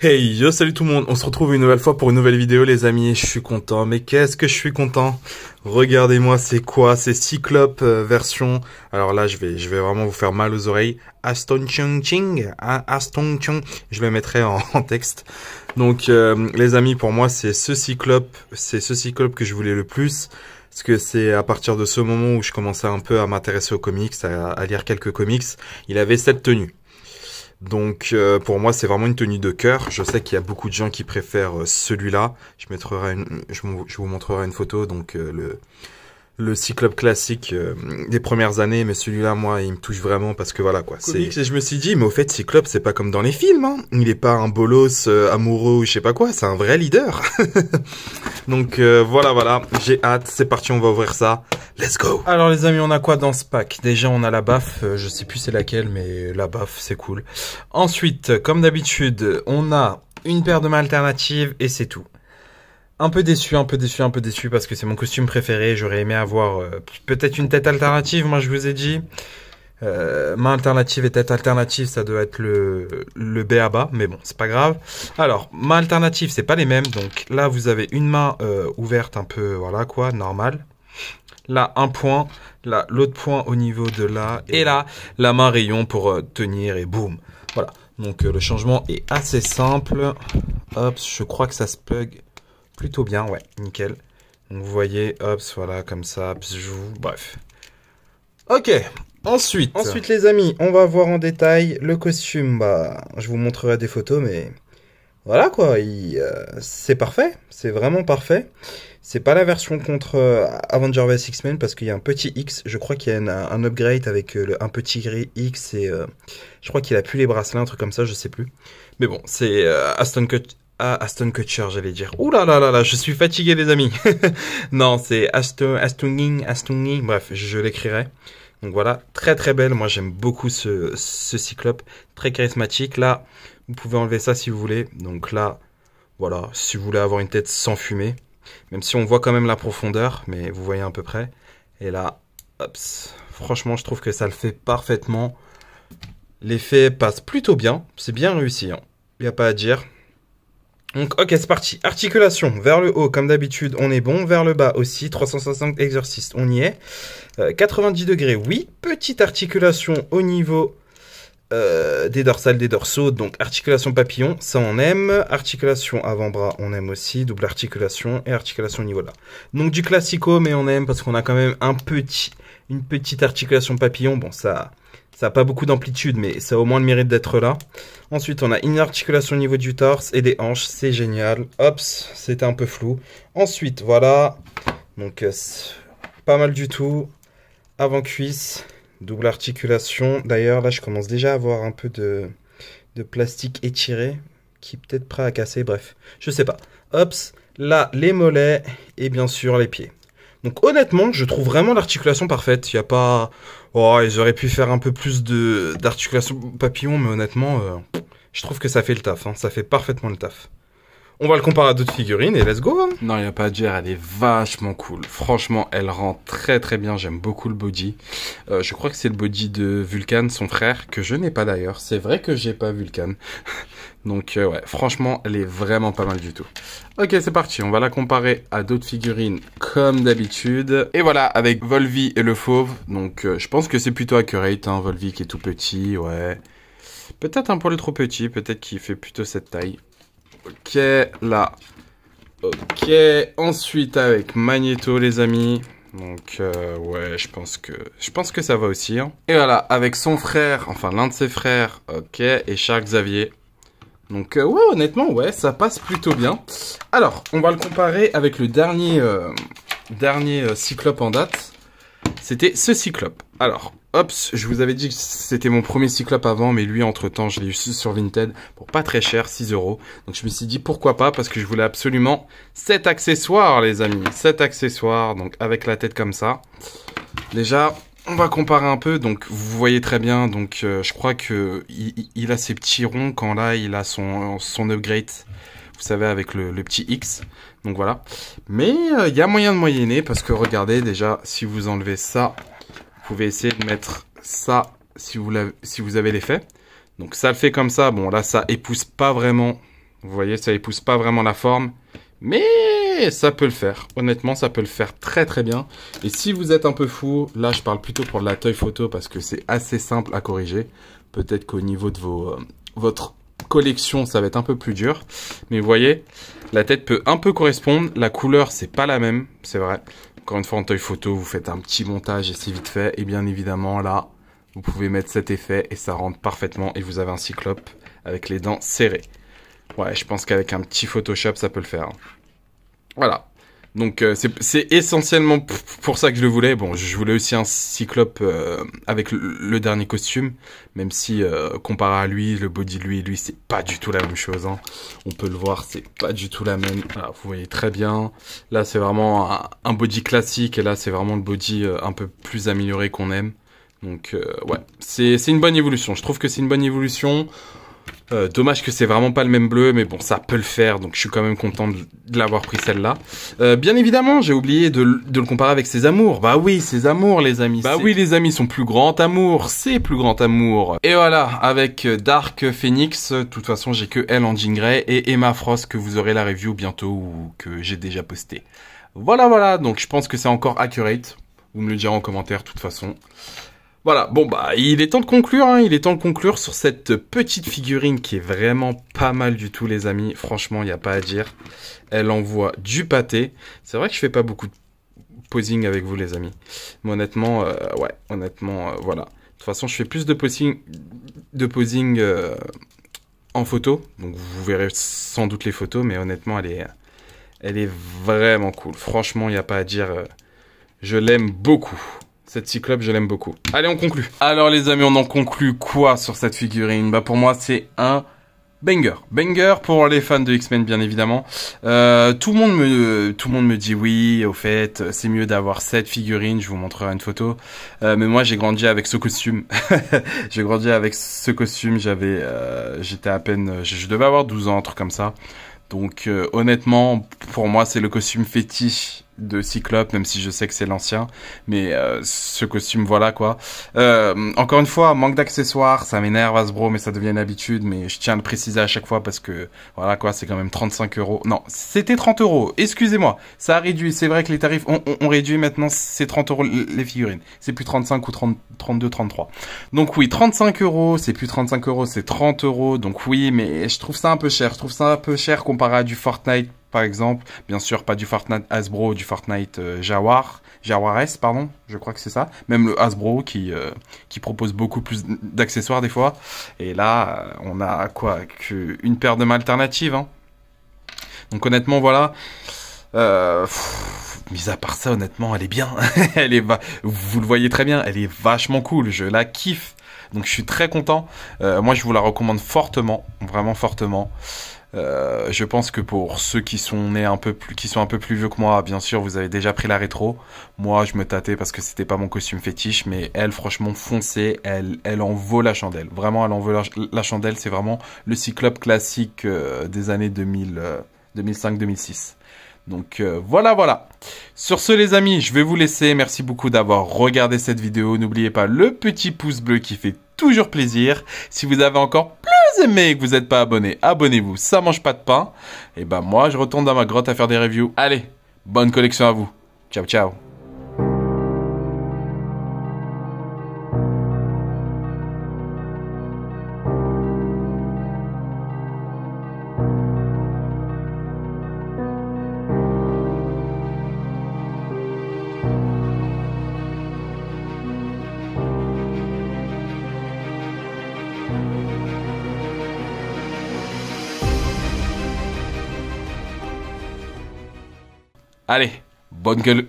Hey, yo, salut tout le monde, on se retrouve une nouvelle fois pour une nouvelle vidéo les amis, je suis content, mais qu'est-ce que je suis content. Regardez-moi, c'est quoi? C'est Cyclope version, alors là je vais vraiment vous faire mal aux oreilles, Aston Ching, Aston Chung, je le mettrai en texte. Donc les amis, pour moi c'est ce Cyclope que je voulais le plus. Parce que c'est à partir de ce moment où je commençais un peu à m'intéresser aux comics, à lire quelques comics, il avait cette tenue. Donc pour moi c'est vraiment une tenue de cœur. Je sais qu'il y a beaucoup de gens qui préfèrent celui-là. Je vous montrerai une photo, donc le Cyclope classique des premières années, mais celui-là moi il me touche vraiment parce que voilà quoi. Et je me suis dit mais au fait Cyclope c'est pas comme dans les films, hein. Il est pas un bolos amoureux ou je sais pas quoi, c'est un vrai leader. Donc voilà, j'ai hâte, c'est parti, on va ouvrir ça. Let's go. Alors les amis, on a quoi dans ce pack? Déjà on a la baffe, je sais plus c'est laquelle, mais la baffe c'est cool. Ensuite, comme d'habitude, on a une paire de mains alternatives et c'est tout. Un peu déçu parce que c'est mon costume préféré. J'aurais aimé avoir peut-être une tête alternative, moi je vous ai dit. Main alternative et tête alternative, ça doit être le B à bas, mais bon, c'est pas grave. Alors, main alternative, c'est pas les mêmes. Donc là, vous avez une main ouverte un peu, voilà quoi, normal. Là, un point. Là, l'autre point au niveau de là. Et là, la main rayon pour tenir et boum. Voilà. Donc le changement est assez simple. Hop, je crois que ça se plug plutôt bien, ouais, nickel. Donc vous voyez, hop, voilà, comme ça, bref. Ok, ensuite les amis, on va voir en détail le costume. Bah, je vous montrerai des photos, mais voilà quoi, c'est parfait, c'est vraiment parfait. C'est pas la version contre Avengers vs X-Men parce qu'il y a un petit X. Je crois qu'il y a un upgrade avec un petit gris X et je crois qu'il a plus les bracelets, un truc comme ça, je sais plus. Mais bon, c'est Aston Kutcher, j'allais dire. Ouh là là là là, je suis fatigué les amis. Non, c'est Aston, bref, je l'écrirai. Donc voilà, très très belle. Moi j'aime beaucoup ce Cyclope, très charismatique. Là, vous pouvez enlever ça si vous voulez. Donc là, voilà, si vous voulez avoir une tête sans fumée. Même si on voit quand même la profondeur, mais vous voyez à peu près. Et là, hop, franchement, je trouve que ça le fait parfaitement. L'effet passe plutôt bien, c'est bien réussi, hein. Il n'y a pas à dire. Donc, ok, c'est parti. Articulation, vers le haut, comme d'habitude, on est bon. Vers le bas aussi, 360 exercices, on y est. 90 degrés, oui. Petite articulation au niveau des dorsales, des dorsaux. Donc, articulation papillon, ça on aime. Articulation avant-bras, on aime aussi. Double articulation et articulation au niveau là. Donc, du classico, mais on aime parce qu'on a quand même une petite articulation papillon. Bon, ça n'a pas beaucoup d'amplitude, mais ça a au moins le mérite d'être là. Ensuite, on a une articulation au niveau du torse et des hanches. C'est génial. Hop, c'était un peu flou. Ensuite, voilà. Donc, pas mal du tout. Avant-cuisse, double articulation. D'ailleurs, là, je commence déjà à avoir un peu de plastique étiré qui est peut-être prêt à casser. Bref, je sais pas. Hop, là, les mollets et bien sûr les pieds. Donc honnêtement, je trouve vraiment l'articulation parfaite. Il n'y a pas... Oh, ils auraient pu faire un peu plus d'articulation papillon, mais honnêtement, je trouve que ça fait le taf, hein. Ça fait parfaitement le taf. On va le comparer à d'autres figurines et let's go, hein. Non, il n'y a pas à dire, elle est vachement cool. Franchement, elle rend très très bien, j'aime beaucoup le body. Je crois que c'est le body de Vulcan, son frère, que je n'ai pas d'ailleurs. C'est vrai que j'ai pas Vulcan. Donc ouais, franchement, elle est vraiment pas mal du tout. Ok, c'est parti, on va la comparer à d'autres figurines comme d'habitude. Et voilà, avec Volvi et le fauve. Donc je pense que c'est plutôt accurate, hein, Volvi qui est tout petit, ouais. Peut-être un poil trop petit, peut-être qu'il fait plutôt cette taille. Ok, là. Ok, ensuite avec Magneto les amis. Donc ouais, je pense que ça va aussi, hein. Et voilà, avec son frère, enfin l'un de ses frères, ok, et Charles Xavier. Donc ouais, honnêtement, ouais, ça passe plutôt bien. Alors, on va le comparer avec le dernier Cyclope en date. C'était ce Cyclope. Alors, hop, je vous avais dit que c'était mon premier Cyclope avant, mais lui, entre-temps, je l'ai eu sur Vinted pour pas très cher, 6 €. Donc je me suis dit pourquoi pas, parce que je voulais absolument cet accessoire, les amis. Cet accessoire, donc avec la tête comme ça. Déjà... on va comparer un peu, donc vous voyez très bien, donc je crois que il a ses petits ronds quand là il a son upgrade, vous savez avec le petit X, donc voilà. Mais il y a moyen de moyenner parce que regardez déjà, si vous enlevez ça, vous pouvez essayer de mettre ça si vous avez l'effet. Donc ça le fait comme ça, bon là ça épouse pas vraiment Vous voyez, ça épouse pas vraiment la forme. Mais ça peut le faire. Honnêtement, ça peut le faire très très bien. Et si vous êtes un peu fou, là je parle plutôt pour de la toy photo parce que c'est assez simple à corriger. Peut-être qu'au niveau de votre collection, ça va être un peu plus dur. Mais vous voyez, la tête peut un peu correspondre. La couleur, c'est pas la même, c'est vrai. Encore une fois, en toy photo, vous faites un petit montage et c'est vite fait. Et bien évidemment, là, vous pouvez mettre cet effet et ça rentre parfaitement. Et vous avez un cyclope avec les dents serrées. Ouais, je pense qu'avec un petit Photoshop, ça peut le faire. Voilà. Donc, c'est essentiellement pour ça que je le voulais. Bon, je voulais aussi un cyclope avec le dernier costume. Même si, comparé à lui, le body de lui, c'est pas du tout la même chose. Hein. On peut le voir, c'est pas du tout la même. Voilà, vous voyez très bien. Là, c'est vraiment un body classique. Et là, c'est vraiment le body un peu plus amélioré qu'on aime. Donc, ouais, c'est une bonne évolution. Je trouve que c'est une bonne évolution. Dommage que c'est vraiment pas le même bleu, mais bon, ça peut le faire, donc je suis quand même content de l'avoir pris celle-là. Bien évidemment, j'ai oublié de le comparer avec ses amours. Bah oui, ses amours, les amis. Bah oui, les amis, son plus grand amour, c'est plus grand amour. Et voilà, avec Dark Phoenix, de toute façon, j'ai que elle en jean grey et Emma Frost que vous aurez la review bientôt ou que j'ai déjà posté. Voilà, donc je pense que c'est encore accurate. Vous me le direz en commentaire, de toute façon. Voilà, bon bah il est temps de conclure, hein, il est temps de conclure sur cette petite figurine qui est vraiment pas mal du tout les amis, franchement il n'y a pas à dire, elle envoie du pâté, c'est vrai que je fais pas beaucoup de posing avec vous les amis, mais honnêtement, ouais, honnêtement, voilà, de toute façon je fais plus de posing en photo, donc vous verrez sans doute les photos, mais honnêtement elle est vraiment cool, franchement il n'y a pas à dire, je l'aime beaucoup. Cette cyclope, je l'aime beaucoup. Allez, on conclut. Alors les amis, on en conclut quoi sur cette figurine? Bah pour moi, c'est un banger. Banger pour les fans de X-Men, bien évidemment. Tout le monde me dit oui, au fait, c'est mieux d'avoir cette figurine. Je vous montrerai une photo. Mais moi, j'ai grandi avec ce costume. J'ai grandi avec ce costume. J'étais à peine, je devais avoir 12 ans, un truc comme ça. Donc honnêtement, pour moi, c'est le costume fétiche de Cyclope, même si je sais que c'est l'ancien. Mais ce costume, voilà quoi. Encore une fois, manque d'accessoires, ça m'énerve Hasbro, mais ça devient une habitude. Mais je tiens à le préciser à chaque fois parce que, voilà quoi, c'est quand même 35 €. Non, c'était 30 €, excusez-moi. Ça a réduit, c'est vrai que les tarifs ont réduit maintenant, c'est 30 € les figurines. C'est plus 35 ou 30, 32, 33. Donc oui, 35 €, c'est plus 35 €, c'est 30 €. Donc oui, mais je trouve ça un peu cher. Je trouve ça un peu cher comparé à du Fortnite, par exemple. Bien sûr, pas du Fortnite Hasbro, du Fortnite Jaguares, pardon, je crois que c'est ça. Même le Hasbro qui propose beaucoup plus d'accessoires des fois. Et là, on a quoi, qu'une paire de mains alternatives. Hein. Donc honnêtement, voilà. Mis à part ça, honnêtement, elle est bien. Vous le voyez très bien, elle est vachement cool. Je la kiffe. Donc je suis très content. Moi, je vous la recommande fortement, vraiment fortement. Je pense que pour ceux qui sont nés qui sont un peu plus vieux que moi, bien sûr, vous avez déjà pris la rétro. Moi, je me tâtais parce que c'était pas mon costume fétiche, mais elle, franchement, foncée, elle en vaut la chandelle. Vraiment, elle en vaut la chandelle. C'est vraiment le Cyclope classique des années 2005-2006. Donc voilà. Sur ce les amis, je vais vous laisser. Merci beaucoup d'avoir regardé cette vidéo. N'oubliez pas le petit pouce bleu qui fait toujours plaisir. Si vous avez encore plus aimé et que vous n'êtes pas abonné, abonnez-vous. Ça mange pas de pain. Et ben moi, je retourne dans ma grotte à faire des reviews. Allez, bonne collection à vous. Ciao, ciao. Allez, bonne gueule.